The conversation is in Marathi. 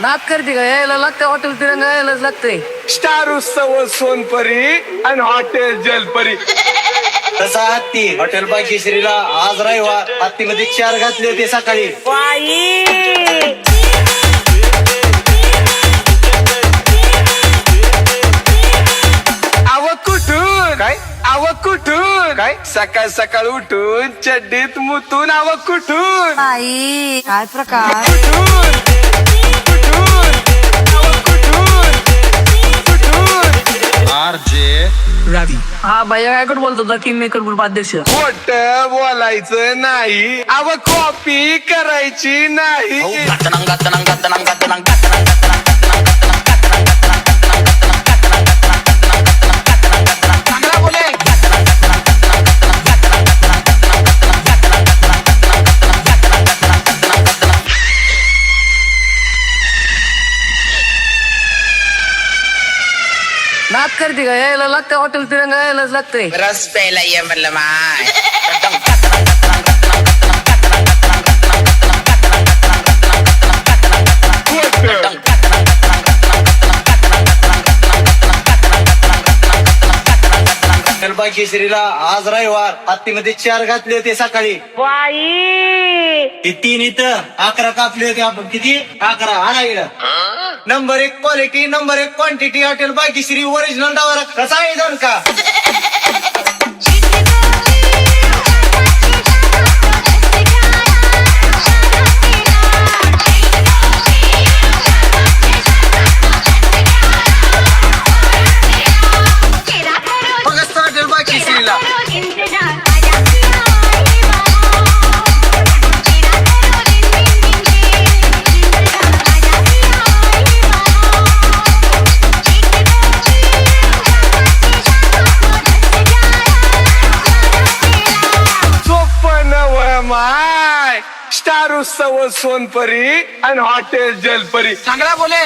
नात करते का? यायला लागतं हॉटेल तिरंगा, यायलाच लागतंय. स्टार उत्सव सोनपरी आणि हॉटेल जलपरी. तसा हत्ती हॉटेल भाग्यश्रीला आज रविवार हत्तीमध्ये 4 घातले होते सकाळी. आव कुठून काय? आव कुठून काय? सकाळ सकाळ उठून चड्डीत मुतून आव कुठून? आई काय प्रकार. कुठून? कुठून? आव कुठून? कुठून? रवि हा भैया काय कुठं बोलतो? किंग मेकर ग्रुप अध्यक्ष. खोट बोलायचं नाही. आव कॉपी करायची नाही. नात करते का? यायला लागतं हॉटेल तिरंगा, यायलाच लागतंय. रस प्यायला ये म्हणलं माय. हॉटेल भाग्यश्रीला आज रविवार हत्तीमध्ये 4 घातले होते सकाळी. ते 3 इथं 11 कापले होते आपण. किती? 11. आणा इकडं. Number 1 quality, number 1 quantity hotel Bhagyashree original डावर. कसा आहे दोन का? फक्त हॉटेल भाग्यश्रीला. माय स्टार उत्सव सोनपरी आणि हॉटेल जलपरी. चांगला बोले.